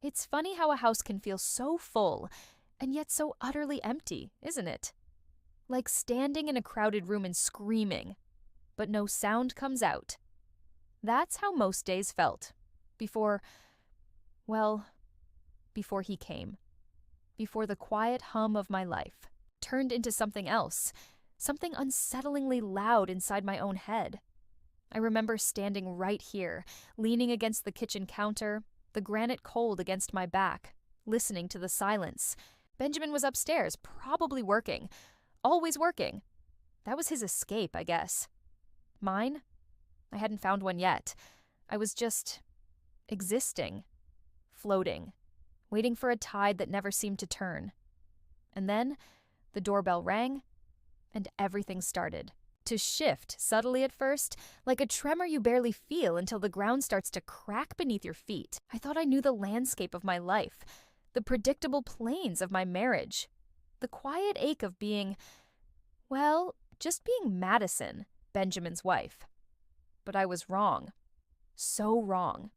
It's funny how a house can feel so full and yet so utterly empty, isn't it? Like standing in a crowded room and screaming, but no sound comes out. That's how most days felt. Before, well, before he came. Before the quiet hum of my life turned into something else, something unsettlingly loud inside my own head. I remember standing right here, leaning against the kitchen counter, the granite cold against my back, listening to the silence. Benjamin was upstairs, probably working. Always working. That was his escape, I guess. Mine? I hadn't found one yet. I was just existing, floating, waiting for a tide that never seemed to turn. And then the doorbell rang, and everything started to shift subtly at first, like a tremor you barely feel until the ground starts to crack beneath your feet. I thought I knew the landscape of my life, the predictable plains of my marriage, the quiet ache of being, well, just being Madison, Benjamin's wife. But I was wrong. So wrong.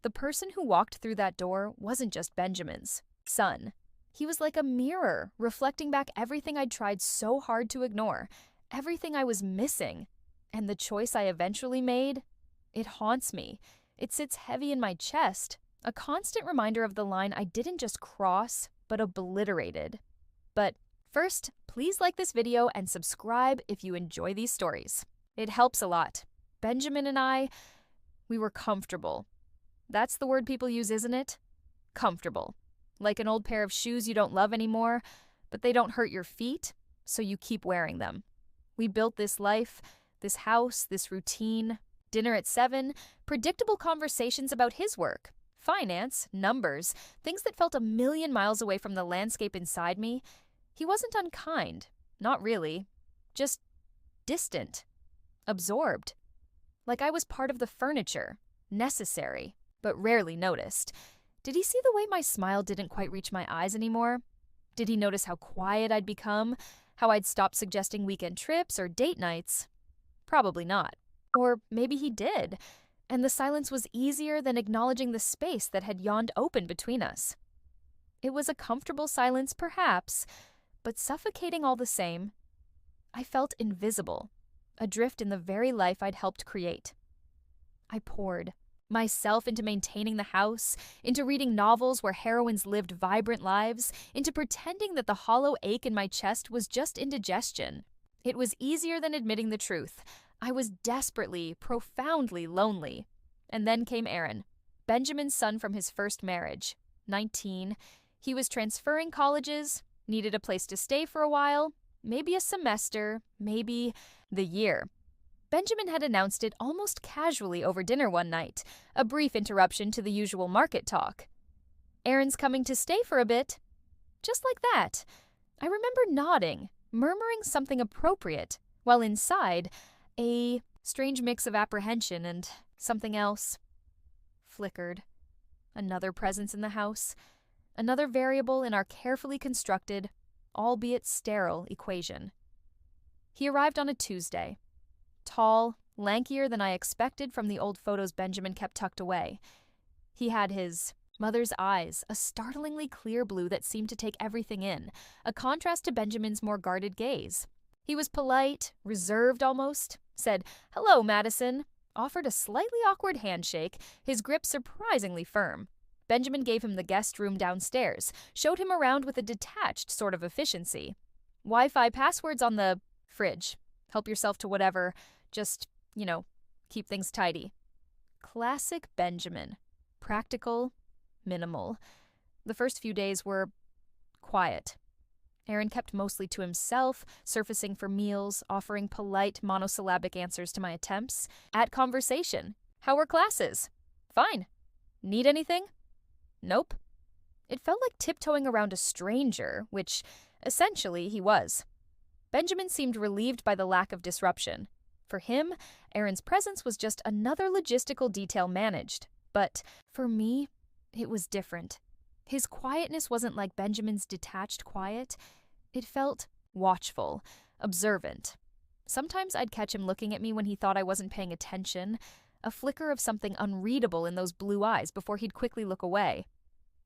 The person who walked through that door wasn't just Benjamin's son. He was like a mirror, reflecting back everything I'd tried so hard to ignore, everything I was missing. And the choice I eventually made, it haunts me. It sits heavy in my chest, a constant reminder of the line I didn't just cross, but obliterated. But first, please like this video and subscribe if you enjoy these stories. It helps a lot. Benjamin and I, we were comfortable. That's the word people use, isn't it? Comfortable. Like an old pair of shoes you don't love anymore, but they don't hurt your feet, so you keep wearing them. We built this life, this house, this routine, dinner at 7, predictable conversations about his work, finance, numbers, things that felt a million miles away from the landscape inside me. He wasn't unkind, not really, just distant, absorbed. Like I was part of the furniture, necessary, but rarely noticed. Did he see the way my smile didn't quite reach my eyes anymore? Did he notice how quiet I'd become? How I'd stopped suggesting weekend trips or date nights? Probably not. Or maybe he did, and the silence was easier than acknowledging the space that had yawned open between us. It was a comfortable silence, perhaps, but suffocating all the same. I felt invisible, adrift in the very life I'd helped create. I poured myself into maintaining the house, into reading novels where heroines lived vibrant lives, into pretending that the hollow ache in my chest was just indigestion. It was easier than admitting the truth. I was desperately, profoundly lonely. And then came Aaron, Benjamin's son from his first marriage. 19. He was transferring colleges, needed a place to stay for a while, maybe a semester, maybe the year. Benjamin had announced it almost casually over dinner one night, a brief interruption to the usual market talk. Aaron's coming to stay for a bit. Just like that. I remember nodding, murmuring something appropriate, while inside, a strange mix of apprehension and something else flickered. Another presence in the house, another variable in our carefully constructed, albeit sterile, equation. He arrived on a Tuesday. Tall, lankier than I expected from the old photos Benjamin kept tucked away. He had his mother's eyes, a startlingly clear blue that seemed to take everything in, a contrast to Benjamin's more guarded gaze. He was polite, reserved almost, said, "Hello, Madison," offered a slightly awkward handshake, his grip surprisingly firm. Benjamin gave him the guest room downstairs, showed him around with a detached sort of efficiency. Wi-Fi passwords on the fridge. Help yourself to whatever. Just, keep things tidy. Classic Benjamin. Practical, minimal. The first few days were quiet. Aaron kept mostly to himself, surfacing for meals, offering polite monosyllabic answers to my attempts. At conversation. How were classes? Fine. Need anything? Nope. It felt like tiptoeing around a stranger, which, essentially, he was. Benjamin seemed relieved by the lack of disruption. For him, Aaron's presence was just another logistical detail managed. But for me, it was different. His quietness wasn't like Benjamin's detached quiet. It felt watchful, observant. Sometimes I'd catch him looking at me when he thought I wasn't paying attention, a flicker of something unreadable in those blue eyes before he'd quickly look away.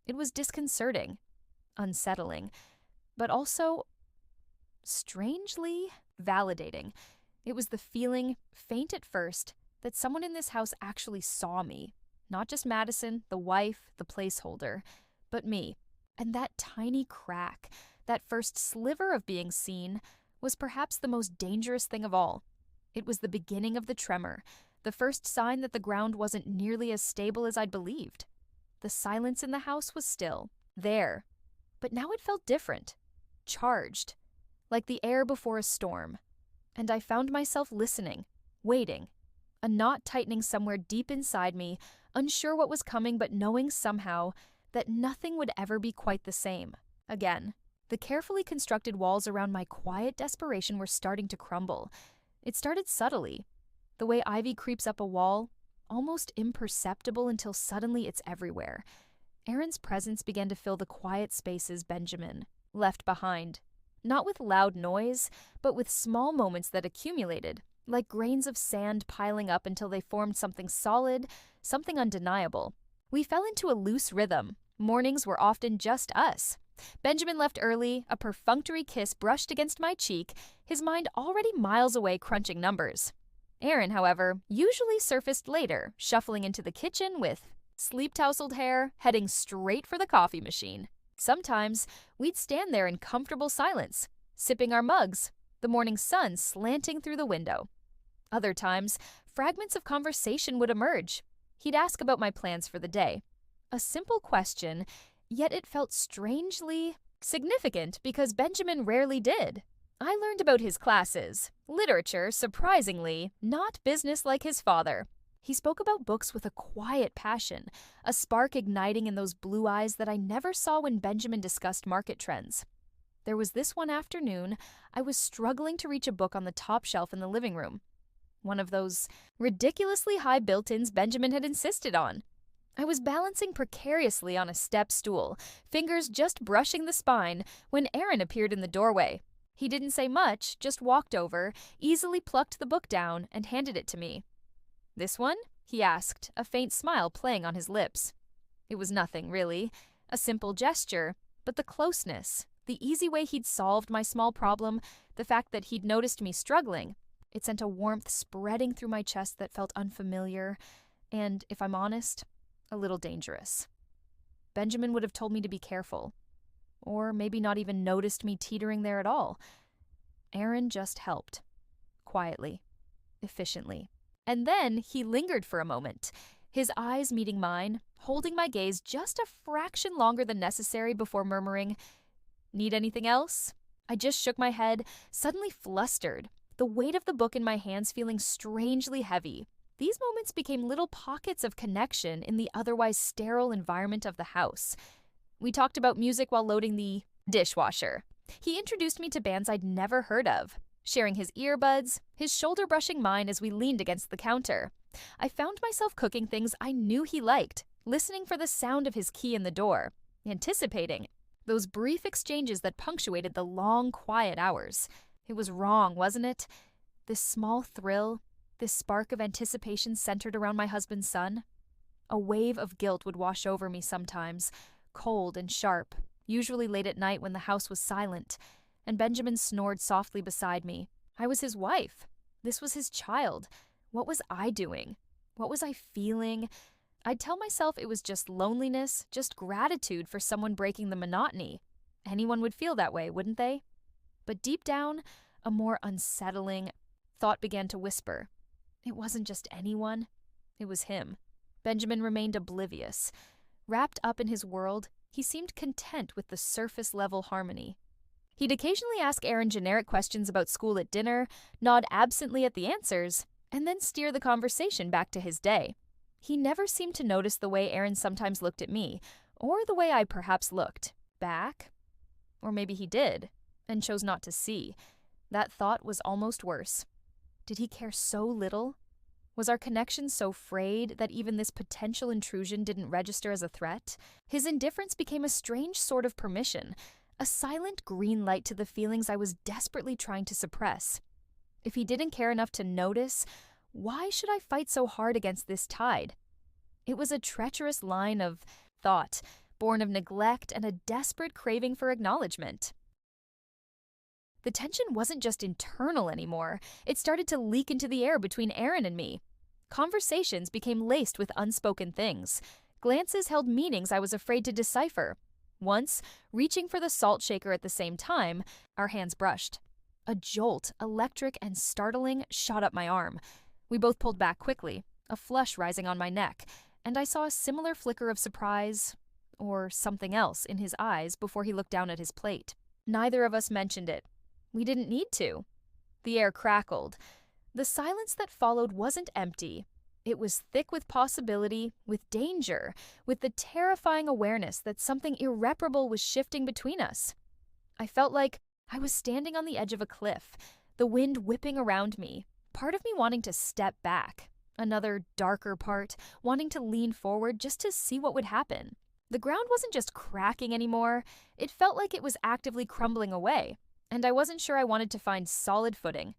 It was disconcerting, unsettling, but also strangely validating. It was the feeling, faint at first, that someone in this house actually saw me. Not just Madison, the wife, the placeholder, but me. And that tiny crack, that first sliver of being seen, was perhaps the most dangerous thing of all. It was the beginning of the tremor, the first sign that the ground wasn't nearly as stable as I'd believed. The silence in the house was still, there, but now it felt different, charged, like the air before a storm. And I found myself listening, waiting, a knot tightening somewhere deep inside me, unsure what was coming but knowing somehow that nothing would ever be quite the same again. The carefully constructed walls around my quiet desperation were starting to crumble. It started subtly, the way ivy creeps up a wall, almost imperceptible until suddenly it's everywhere. Aaron's presence began to fill the quiet spaces Benjamin left behind, not with loud noise, but with small moments that accumulated, like grains of sand piling up until they formed something solid, something undeniable. We fell into a loose rhythm. Mornings were often just us. Benjamin left early, a perfunctory kiss brushed against my cheek, his mind already miles away crunching numbers. Aaron, however, usually surfaced later, shuffling into the kitchen with sleep-tousled hair, heading straight for the coffee machine. Sometimes we'd stand there in comfortable silence, sipping our mugs, the morning sun slanting through the window. Other times, fragments of conversation would emerge. He'd ask about my plans for the day. A simple question, yet it felt strangely significant because Benjamin rarely did. I learned about his classes, literature, surprisingly, not business like his father. He spoke about books with a quiet passion, a spark igniting in those blue eyes that I never saw when Benjamin discussed market trends. There was this one afternoon, I was struggling to reach a book on the top shelf in the living room. One of those ridiculously high built-ins Benjamin had insisted on. I was balancing precariously on a step stool, fingers just brushing the spine, when Aaron appeared in the doorway. He didn't say much, just walked over, easily plucked the book down, and handed it to me. "This one?" he asked, a faint smile playing on his lips. It was nothing, really, a simple gesture, but the closeness, the easy way he'd solved my small problem, the fact that he'd noticed me struggling, it sent a warmth spreading through my chest that felt unfamiliar, and, if I'm honest, a little dangerous. Benjamin would have told me to be careful, or maybe not even noticed me teetering there at all. Aaron just helped, quietly, efficiently. And then he lingered for a moment, his eyes meeting mine, holding my gaze just a fraction longer than necessary before murmuring, "Need anything else?" I just shook my head, suddenly flustered, the weight of the book in my hands feeling strangely heavy. These moments became little pockets of connection in the otherwise sterile environment of the house. We talked about music while loading the dishwasher. He introduced me to bands I'd never heard of, sharing his earbuds, his shoulder brushing mine as we leaned against the counter. I found myself cooking things I knew he liked, listening for the sound of his key in the door, anticipating those brief exchanges that punctuated the long, quiet hours. It was wrong, wasn't it? This small thrill, this spark of anticipation centered around my husband's son. A wave of guilt would wash over me sometimes, cold and sharp, usually late at night when the house was silent, and Benjamin snored softly beside me. I was his wife. This was his child. What was I doing? What was I feeling? I'd tell myself it was just loneliness, just gratitude for someone breaking the monotony. Anyone would feel that way, wouldn't they? But deep down, a more unsettling thought began to whisper. It wasn't just anyone. It was him. Benjamin remained oblivious. Wrapped up in his world, he seemed content with the surface-level harmony. He'd occasionally ask Aaron generic questions about school at dinner, nod absently at the answers, and then steer the conversation back to his day. He never seemed to notice the way Aaron sometimes looked at me, or the way I perhaps looked back. Or maybe he did, and chose not to see. That thought was almost worse. Did he care so little? Was our connection so frayed that even this potential intrusion didn't register as a threat? His indifference became a strange sort of permission, a silent green light to the feelings I was desperately trying to suppress. If he didn't care enough to notice, why should I fight so hard against this tide? It was a treacherous line of thought, born of neglect and a desperate craving for acknowledgement. The tension wasn't just internal anymore, it started to leak into the air between Aaron and me. Conversations became laced with unspoken things. Glances held meanings I was afraid to decipher. Once, reaching for the salt shaker at the same time, our hands brushed. A jolt, electric and startling, shot up my arm. We both pulled back quickly, a flush rising on my neck, and I saw a similar flicker of surprise, or something else, in his eyes before he looked down at his plate. Neither of us mentioned it. We didn't need to. The air crackled. The silence that followed wasn't empty. It was thick with possibility, with danger, with the terrifying awareness that something irreparable was shifting between us. I felt like I was standing on the edge of a cliff, the wind whipping around me, part of me wanting to step back, another darker part wanting to lean forward just to see what would happen. The ground wasn't just cracking anymore, it felt like it was actively crumbling away, and I wasn't sure I wanted to find solid footing.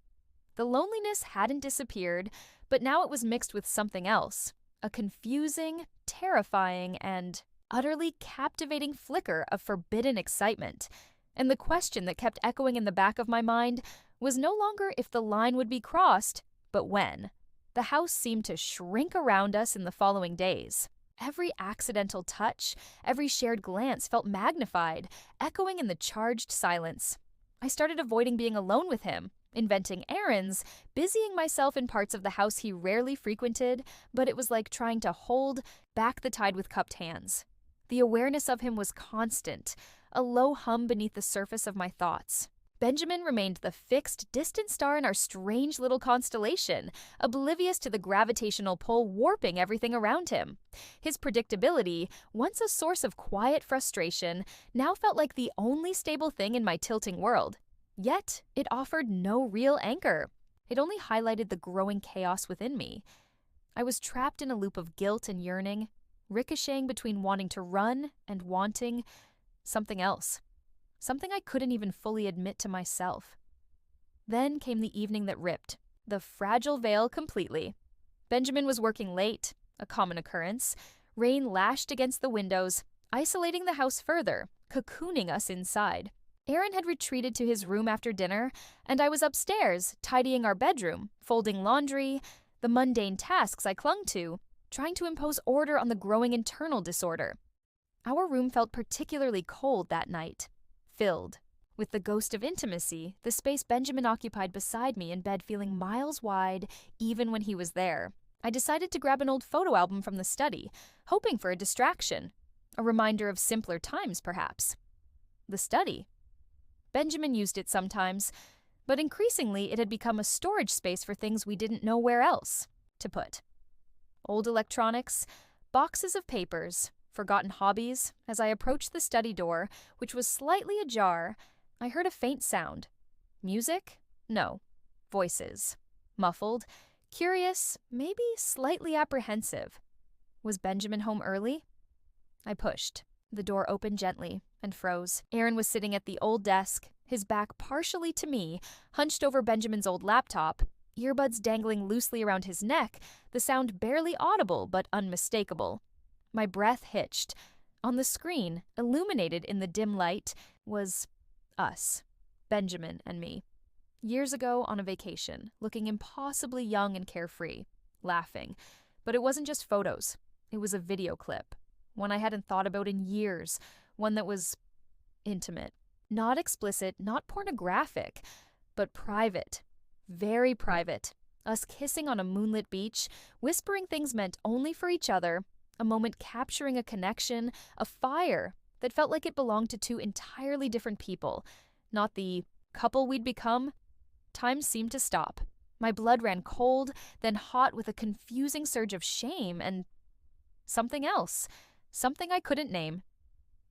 The loneliness hadn't disappeared, but now it was mixed with something else, a confusing, terrifying, and utterly captivating flicker of forbidden excitement. And the question that kept echoing in the back of my mind was no longer if the line would be crossed, but when. The house seemed to shrink around us in the following days. Every accidental touch, every shared glance felt magnified, echoing in the charged silence. I started avoiding being alone with him, inventing errands, busying myself in parts of the house he rarely frequented, but it was like trying to hold back the tide with cupped hands. The awareness of him was constant, a low hum beneath the surface of my thoughts. Benjamin remained the fixed, distant star in our strange little constellation, oblivious to the gravitational pull warping everything around him. His predictability, once a source of quiet frustration, now felt like the only stable thing in my tilting world. Yet, it offered no real anchor. It only highlighted the growing chaos within me. I was trapped in a loop of guilt and yearning, ricocheting between wanting to run and wanting something else. Something I couldn't even fully admit to myself. Then came the evening that ripped the fragile veil completely. Benjamin was working late, a common occurrence. Rain lashed against the windows, isolating the house further, cocooning us inside. Aaron had retreated to his room after dinner, and I was upstairs, tidying our bedroom, folding laundry, the mundane tasks I clung to, trying to impose order on the growing internal disorder. Our room felt particularly cold that night. Filled with the ghost of intimacy, the space Benjamin occupied beside me in bed feeling miles wide even when he was there. I decided to grab an old photo album from the study, hoping for a distraction, a reminder of simpler times perhaps. The study. Benjamin used it sometimes, but increasingly it had become a storage space for things we didn't know where else to put. Old electronics, boxes of papers, forgotten hobbies. As I approached the study door, which was slightly ajar, I heard a faint sound. Music? No. Voices. Muffled, curious, maybe slightly apprehensive. Was Benjamin home early? I pushed. The door opened gently and froze. Aaron was sitting at the old desk, his back partially to me, hunched over Benjamin's old laptop, earbuds dangling loosely around his neck, the sound barely audible but unmistakable. My breath hitched. On the screen, illuminated in the dim light, was us, Benjamin and me. Years ago on a vacation, looking impossibly young and carefree, laughing. But it wasn't just photos. It was a video clip, one I hadn't thought about in years, one that was intimate. Not explicit, not pornographic, but private. Very private. Us kissing on a moonlit beach, whispering things meant only for each other, a moment capturing a connection, a fire that felt like it belonged to two entirely different people, not the couple we'd become. Time seemed to stop. My blood ran cold, then hot with a confusing surge of shame and something else, something I couldn't name.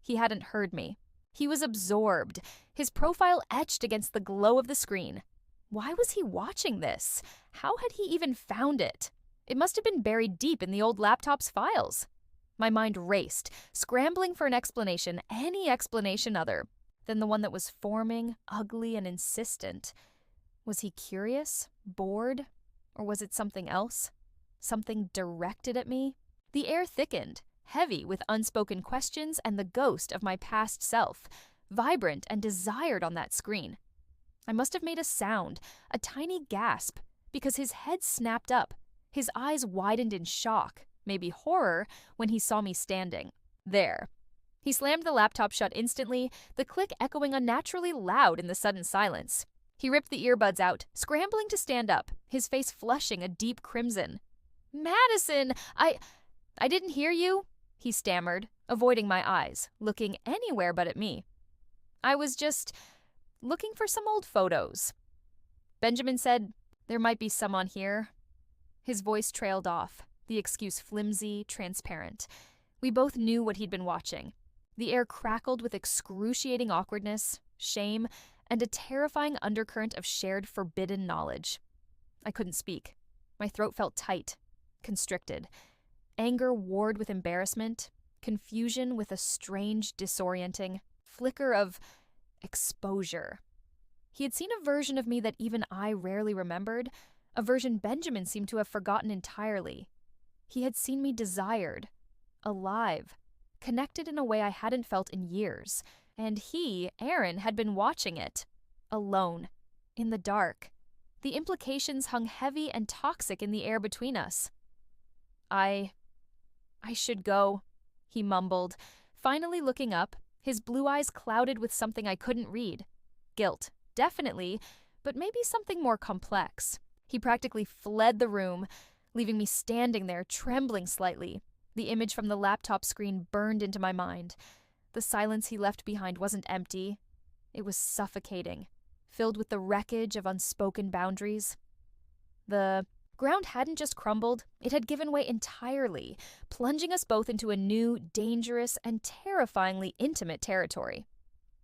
He hadn't heard me. He was absorbed, his profile etched against the glow of the screen. Why was he watching this? How had he even found it? It must have been buried deep in the old laptop's files. My mind raced, scrambling for an explanation, any explanation other than the one that was forming, ugly and insistent. Was he curious, bored, or was it something else? Something directed at me? The air thickened, heavy with unspoken questions and the ghost of my past self, vibrant and desired on that screen. I must have made a sound, a tiny gasp, because his head snapped up. His eyes widened in shock, maybe horror, when he saw me standing there. He slammed the laptop shut instantly, the click echoing unnaturally loud in the sudden silence. He ripped the earbuds out, scrambling to stand up, his face flushing a deep crimson. "Madison, I didn't hear you," he stammered, avoiding my eyes, looking anywhere but at me. "I was just looking for some old photos." Benjamin said, "There might be some on here." His voice trailed off, the excuse flimsy, transparent. We both knew what he'd been watching. The air crackled with excruciating awkwardness, shame, and a terrifying undercurrent of shared forbidden knowledge. I couldn't speak. My throat felt tight, constricted. Anger warred with embarrassment, confusion with a strange, disorienting flicker of exposure. He had seen a version of me that even I rarely remembered, a version Benjamin seemed to have forgotten entirely. He had seen me desired, alive, connected in a way I hadn't felt in years, and he, Aaron, had been watching it, alone, in the dark. The implications hung heavy and toxic in the air between us. I should go," he mumbled, finally looking up, his blue eyes clouded with something I couldn't read. Guilt, definitely, but maybe something more complex. He practically fled the room, leaving me standing there, trembling slightly. The image from the laptop screen burned into my mind. The silence he left behind wasn't empty. It was suffocating, filled with the wreckage of unspoken boundaries. The ground hadn't just crumbled, it had given way entirely, plunging us both into a new, dangerous, and terrifyingly intimate territory.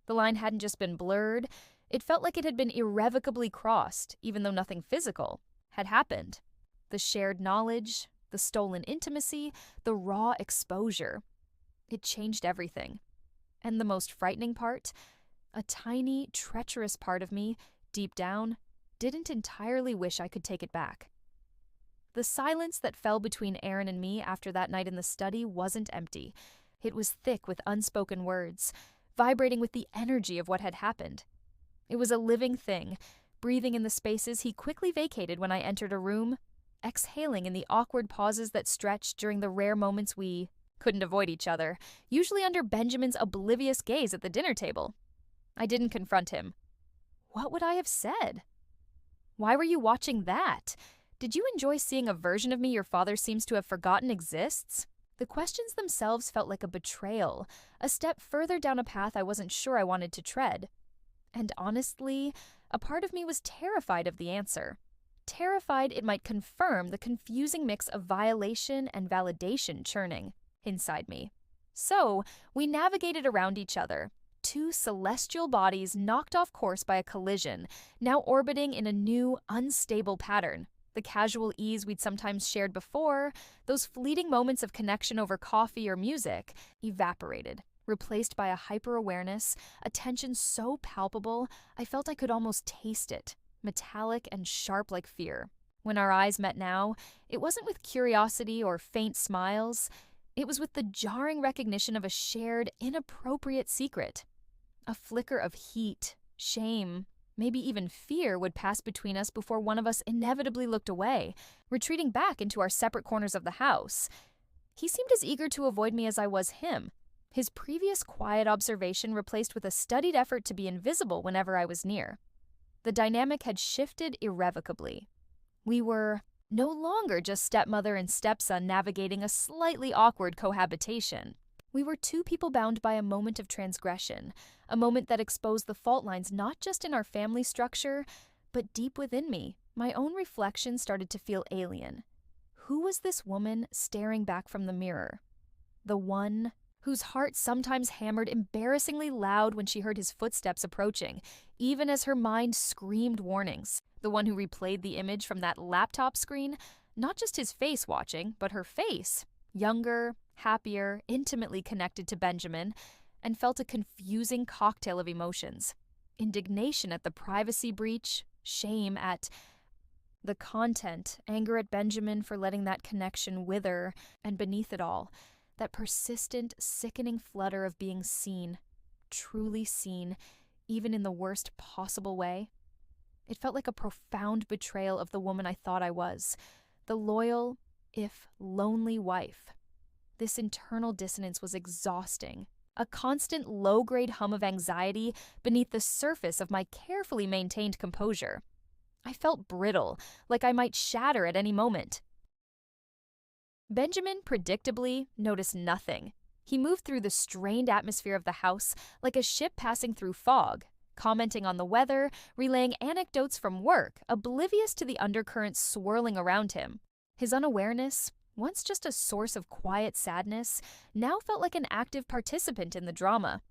The line hadn't just been blurred, it felt like it had been irrevocably crossed, even though nothing physical had happened. The shared knowledge, the stolen intimacy, the raw exposure. It changed everything. And the most frightening part, a tiny, treacherous part of me, deep down, didn't entirely wish I could take it back. The silence that fell between Aaron and me after that night in the study wasn't empty. It was thick with unspoken words, vibrating with the energy of what had happened. It was a living thing, breathing in the spaces he quickly vacated when I entered a room, exhaling in the awkward pauses that stretched during the rare moments we couldn't avoid each other, usually under Benjamin's oblivious gaze at the dinner table. I didn't confront him. What would I have said? "Why were you watching that? Did you enjoy seeing a version of me your father seems to have forgotten exists?" The questions themselves felt like a betrayal, a step further down a path I wasn't sure I wanted to tread. And honestly, a part of me was terrified of the answer. Terrified it might confirm the confusing mix of violation and validation churning inside me. So, we navigated around each other, two celestial bodies knocked off course by a collision, now orbiting in a new, unstable pattern. The casual ease we'd sometimes shared before, those fleeting moments of connection over coffee or music, evaporated, replaced by a hyper-awareness, a tension so palpable I felt I could almost taste it, metallic and sharp like fear. When our eyes met now, it wasn't with curiosity or faint smiles. It was with the jarring recognition of a shared, inappropriate secret. A flicker of heat, shame, maybe even fear would pass between us before one of us inevitably looked away, retreating back into our separate corners of the house. He seemed as eager to avoid me as I was him, his previous quiet observation replaced with a studied effort to be invisible whenever I was near. The dynamic had shifted irrevocably. We were no longer just stepmother and stepson navigating a slightly awkward cohabitation. We were two people bound by a moment of transgression, a moment that exposed the fault lines not just in our family structure, but deep within me. My own reflection started to feel alien. Who was this woman staring back from the mirror? The one whose heart sometimes hammered embarrassingly loud when she heard his footsteps approaching, even as her mind screamed warnings. The one who replayed the image from that laptop screen, not just his face watching, but her face, younger, happier, intimately connected to Benjamin, and felt a confusing cocktail of emotions. Indignation at the privacy breach, shame at the content, anger at Benjamin for letting that connection wither, and beneath it all, That persistent, sickening flutter of being seen, truly seen, even in the worst possible way. It felt like a profound betrayal of the woman I thought I was, the loyal, if lonely wife. This internal dissonance was exhausting, a constant low-grade hum of anxiety beneath the surface of my carefully maintained composure. I felt brittle, like I might shatter at any moment. Benjamin, predictably, noticed nothing. He moved through the strained atmosphere of the house like a ship passing through fog, commenting on the weather, relaying anecdotes from work, oblivious to the undercurrents swirling around him. His unawareness, once just a source of quiet sadness, now felt like an active participant in the drama.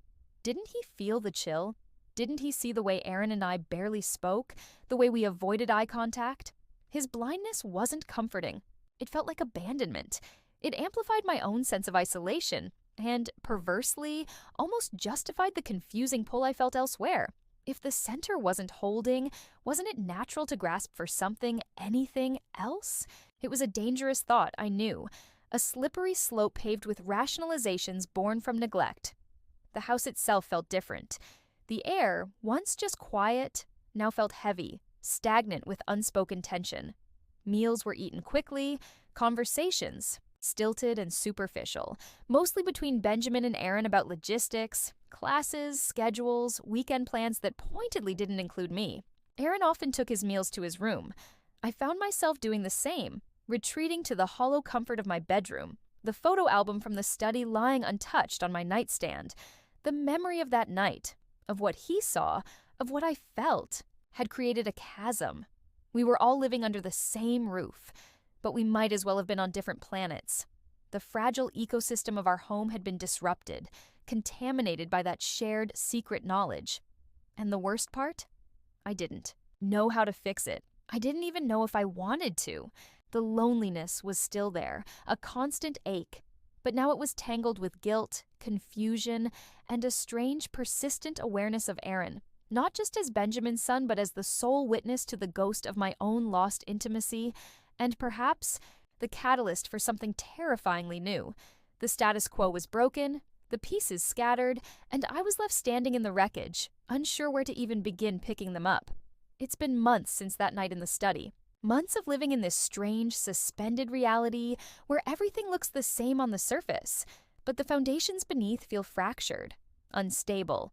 Didn't he feel the chill? Didn't he see the way Aaron and I barely spoke, the way we avoided eye contact? His blindness wasn't comforting. It felt like abandonment. It amplified my own sense of isolation, and, perversely, almost justified the confusing pull I felt elsewhere. If the center wasn't holding, wasn't it natural to grasp for something, anything else? It was a dangerous thought, I knew, a slippery slope paved with rationalizations born from neglect. The house itself felt different. The air, once just quiet, now felt heavy, stagnant with unspoken tension. Meals were eaten quickly, conversations, stilted and superficial, mostly between Benjamin and Aaron about logistics, classes, schedules, weekend plans that pointedly didn't include me. Aaron often took his meals to his room. I found myself doing the same, retreating to the hollow comfort of my bedroom, the photo album from the study lying untouched on my nightstand. The memory of that night, of what he saw, of what I felt, had created a chasm. We were all living under the same roof, but we might as well have been on different planets. The fragile ecosystem of our home had been disrupted, contaminated by that shared secret knowledge. And the worst part? I didn't know how to fix it. I didn't even know if I wanted to. The loneliness was still there, a constant ache, but now it was tangled with guilt, confusion, and a strange, persistent awareness of Aaron, not just as Benjamin's son, but as the sole witness to the ghost of my own lost intimacy, and perhaps the catalyst for something terrifyingly new. The status quo was broken, the pieces scattered, and I was left standing in the wreckage, unsure where to even begin picking them up. It's been months since that night in the study. Months of living in this strange, suspended reality where everything looks the same on the surface, but the foundations beneath feel fractured, unstable.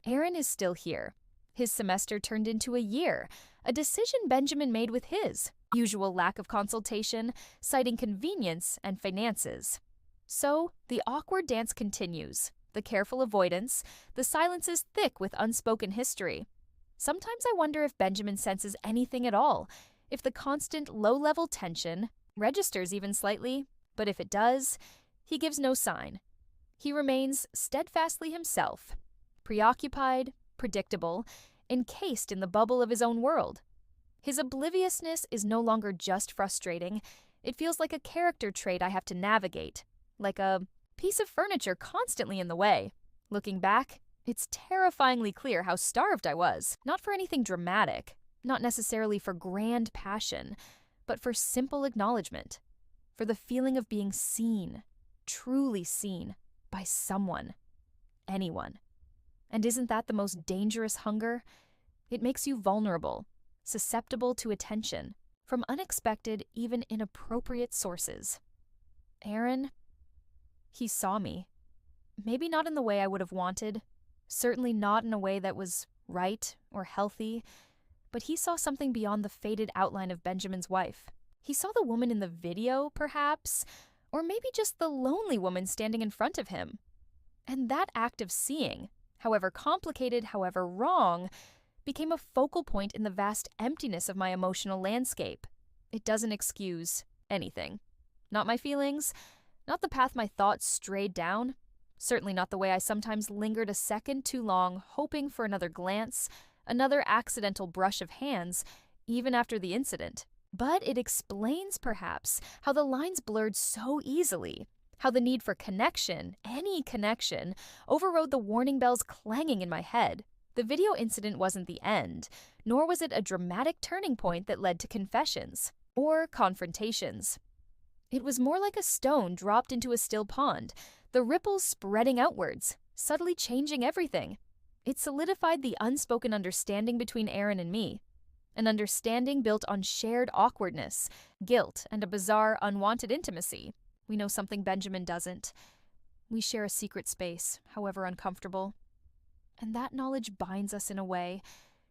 Aaron is still here. His semester turned into a year, a decision Benjamin made with his usual lack of consultation, citing convenience and finances. So, the awkward dance continues, the careful avoidance, the silences thick with unspoken history. Sometimes I wonder if Benjamin senses anything at all, if the constant low-level tension registers even slightly, but if it does, he gives no sign. He remains steadfastly himself, preoccupied, predictable, encased in the bubble of his own world. His obliviousness is no longer just frustrating. It feels like a character trait I have to navigate, like a piece of furniture constantly in the way. Looking back, it's terrifyingly clear how starved I was, not for anything dramatic, not necessarily for grand passion, but for simple acknowledgement, for the feeling of being seen, truly seen, by someone, anyone. And isn't that the most dangerous hunger? It makes you vulnerable, susceptible to attention, from unexpected, even inappropriate sources. Aaron, he saw me. Maybe not in the way I would have wanted, certainly not in a way that was right or healthy, but he saw something beyond the faded outline of Benjamin's wife. He saw the woman in the video, perhaps, or maybe just the lonely woman standing in front of him. And that act of seeing, however complicated, however wrong, became a focal point in the vast emptiness of my emotional landscape. It doesn't excuse anything. Not my feelings, not the path my thoughts strayed down, certainly not the way I sometimes lingered a second too long hoping for another glance, another accidental brush of hands, even after the incident. But it explains, perhaps, how the lines blurred so easily, how the need for connection, any connection, overrode the warning bells clanging in my head. The video incident wasn't the end, nor was it a dramatic turning point that led to confessions or confrontations. It was more like a stone dropped into a still pond, the ripples spreading outwards, subtly changing everything. It solidified the unspoken understanding between Aaron and me, an understanding built on shared awkwardness, guilt, and a bizarre, unwanted intimacy. We know something Benjamin doesn't. We share a secret space, however uncomfortable. And that knowledge binds us in a way,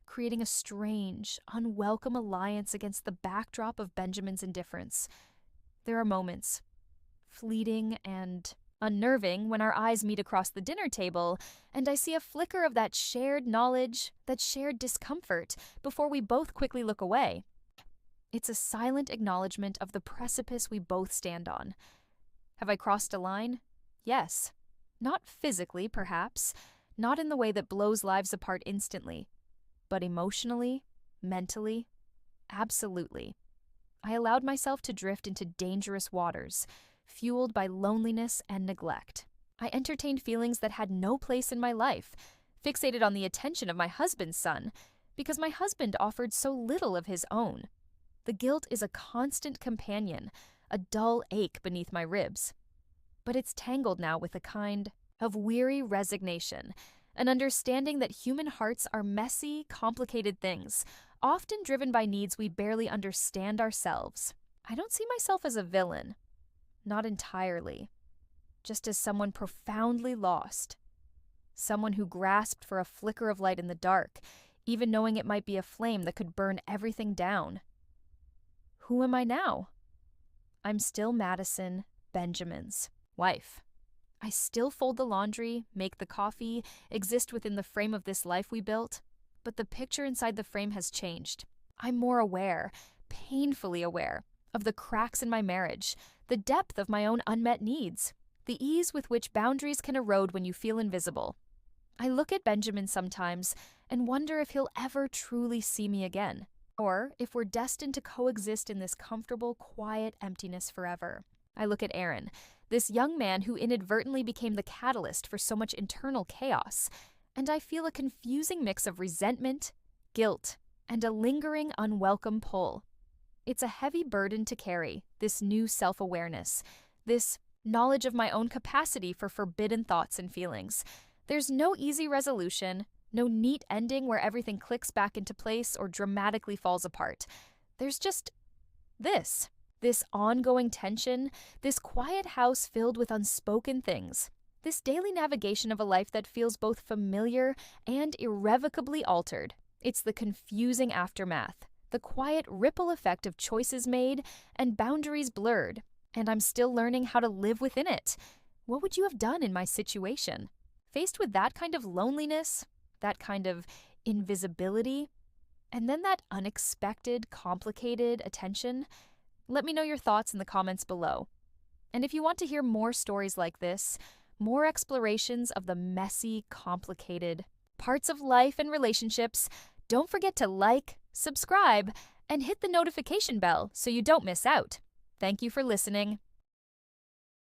creating a strange, unwelcome alliance against the backdrop of Benjamin's indifference. There are moments, fleeting and unnerving, when our eyes meet across the dinner table, and I see a flicker of that shared knowledge, that shared discomfort, before we both quickly look away. It's a silent acknowledgement of the precipice we both stand on. Have I crossed a line? Yes. Not physically, perhaps, not in the way that blows lives apart instantly, but emotionally, mentally, absolutely. I allowed myself to drift into dangerous waters, fueled by loneliness and neglect. I entertained feelings that had no place in my life, fixated on the attention of my husband's son, because my husband offered so little of his own. The guilt is a constant companion, a dull ache beneath my ribs. But it's tangled now with a kind of weary resignation, an understanding that human hearts are messy, complicated things, often driven by needs we barely understand ourselves. I don't see myself as a villain. Not entirely. Just as someone profoundly lost. Someone who grasped for a flicker of light in the dark, even knowing it might be a flame that could burn everything down. Who am I now? I'm still Madison, Benjamin's wife. I still fold the laundry, make the coffee, exist within the frame of this life we built, but the picture inside the frame has changed. I'm more aware, painfully aware, of the cracks in my marriage, the depth of my own unmet needs, the ease with which boundaries can erode when you feel invisible. I look at Benjamin sometimes and wonder if he'll ever truly see me again, or if we're destined to coexist in this comfortable, quiet emptiness forever. I look at Aaron, this young man who inadvertently became the catalyst for so much internal chaos, and I feel a confusing mix of resentment, guilt, and a lingering, unwelcome pull. It's a heavy burden to carry, this new self-awareness, this knowledge of my own capacity for forbidden thoughts and feelings. There's no easy resolution, no neat ending where everything clicks back into place or dramatically falls apart. There's just this ongoing tension, this quiet house filled with unspoken things, this daily navigation of a life that feels both familiar and irrevocably altered. It's the confusing aftermath, the quiet ripple effect of choices made and boundaries blurred, and I'm still learning how to live within it. What would you have done in my situation? Faced with that kind of loneliness, that kind of invisibility, and then that unexpected, complicated attention? Let me know your thoughts in the comments below. And if you want to hear more stories like this, more explorations of the messy, complicated parts of life and relationships, don't forget to like, subscribe, and hit the notification bell so you don't miss out. Thank you for listening.